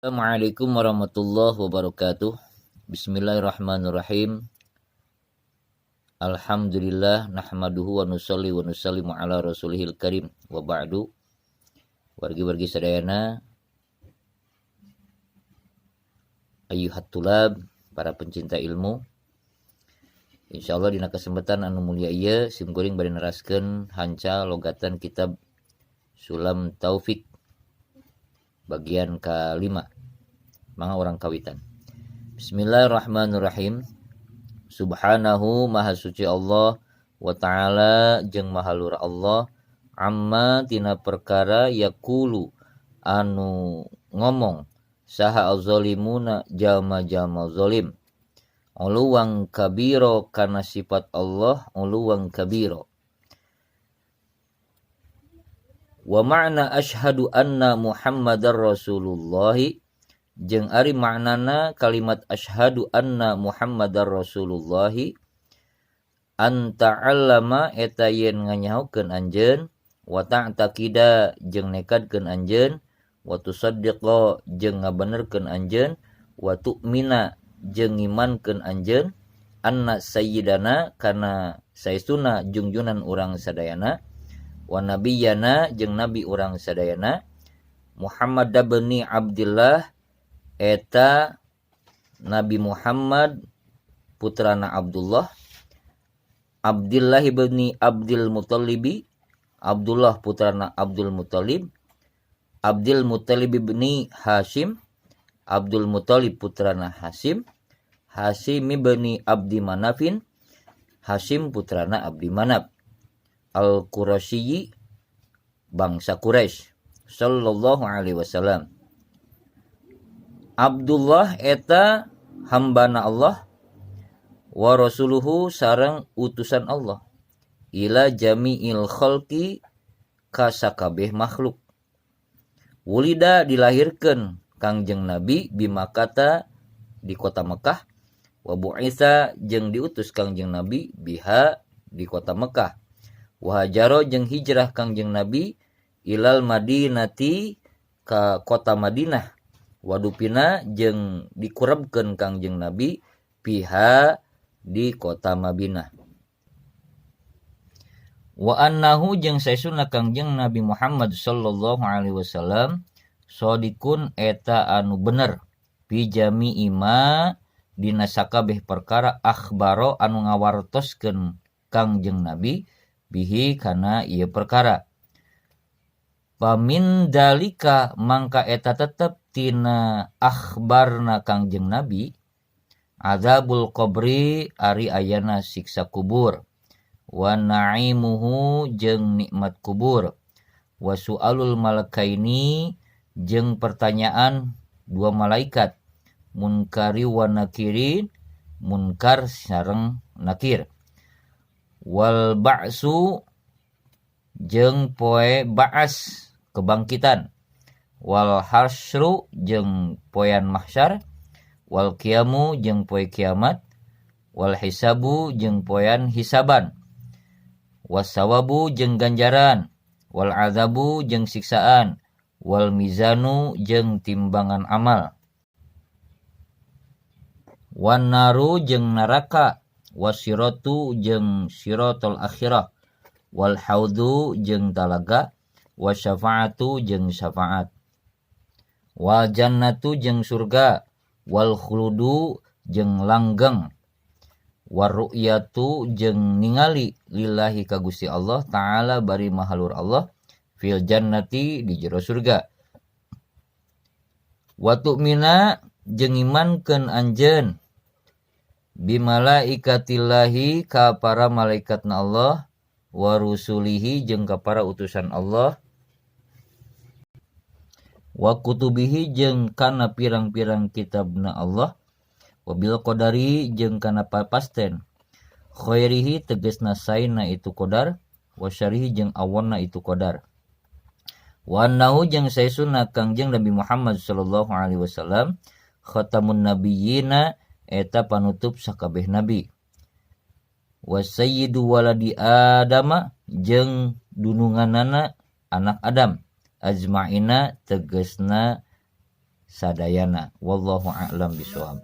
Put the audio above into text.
Assalamualaikum warahmatullahi wabarakatuh. Bismillahirrahmanirrahim. Alhamdulillah nahmaduhu wa nusalli wa nusallimu ala rasulihil karim wa ba'du. Wargi-wargi sadayana, ayyuhat tulab, para pencinta ilmu. Insyaallah dina kesempatan anu mulia ieu simkuring bade neraskeun hanca logatan kitab Sulam Taufik bagian ke-5 manga orang kawitan. Bismillahirrahmanirrahim. Subhanahu maha suci Allah wa ta'ala jeung maha luhur Allah amma tina perkara yaqulu anu ngomong saha az-zalimuna jalma-jalma zalim uluwang kabiro kana sifat Allah uluwang kabiro. Wa ma'na asyhadu anna Muhammadar Rasulullah jeung ari maknana kalimat asyhadu anna Muhammadar Rasulullah anta allama eta yen nganyahokeun anjeun wa ta'taqida jeung nekadkeun anjeun wa tusaddiqa jeung ngabenerkeun anjeun wa tu'mina jeung ngimankeun anjeun anna sayyidana kana saestuna junjunan urang sadayana wa nabiyana jeung nabi urang sadayana Muhammad bin Abdullah eta Nabi Muhammad putrana Abdullah Abdullah bin Abdul Muttalib Abdullah putrana Abdul Muttalib Abdul Muttalib bin Hashim Abdul Muttalib putrana Hashim Hashim bin Abdi Manafin Hashim putrana Abdi Manaf Al-Qurasyi bangsa Quraisy sallallahu alaihi wasallam. Abdullah eta hambana Allah wa rasuluhu sareng utusan Allah ila jami'il khalqi ka sakabeh makhluk. Wulida dilahirkeun Kangjeng Nabi bi Makkah di kota Mekah wa bu'itsa jeung diutus Kangjeng Nabi biha di kota Mekah. Wahajaro jeung hijrah Kangjeng Nabi ilal Madinati ka kota Madinah. Wadupina jeung dikurebkeun Kangjeng Nabi piha di kota Madinah. Wa annahu jeung saesuna Kangjeng Nabi Muhammad sallallahu alaihi wasallam shadiqun eta anu bener fi jami'i ma dina sakabeh perkara akhbaro anu ngawartoskeun Kangjeng Nabi bihi kana ieu perkara. Pamin dalika mangka eta tetep tina akhbarna Kangjeng Nabi azabul qabri ari ayana siksa kubur wa na'imuhu jeung nikmat kubur wa su'alul malakaini jeung pertanyaan dua malaikat munkari wa nakirin munkar sareng nakir wal ba'su jeung poe ba'as kebangkitan wal hasyru jeung poean mahsyar wal qiyamu jeung poe kiamat wal hisabu jeung poean hisaban wasawabu jeung ganjaran wal azabu jeung siksaan wal mizanu jeung timbangan amal wan naru jeung neraka wasiratu jeung siratul akhirah wal haudu jeung talaga wasyafa'atu jeung syafaat wal jannatu jeung surga wal khuludu jeung langgeng war ru'yatu jeung ningali lillahi ka Gusti Allah taala bari mahalur Allah fil jannati di jero surga wa tu'mina jeung imankeun anjeun bimalaikatillahi ka para malaikatna Allah wa rusulihi jeung ka para utusan Allah wa kutubihi jeung kana pirang-pirang kitabna Allah wa bil qadari jeung kana papasten khairihi tegasna saena itu qadar wa syarihi jeung awanna itu qadar wa annahu jeung saesuna Kangjeng Nabi Muhammad sallallahu alaihi wasallam khatamun nabiyyina eta panutup sakabeh nabi wa sayyidu waladi adama jeung dununganana anak Adam ajma'ina tegasna sadayana. Wallahu a'lam bishawab.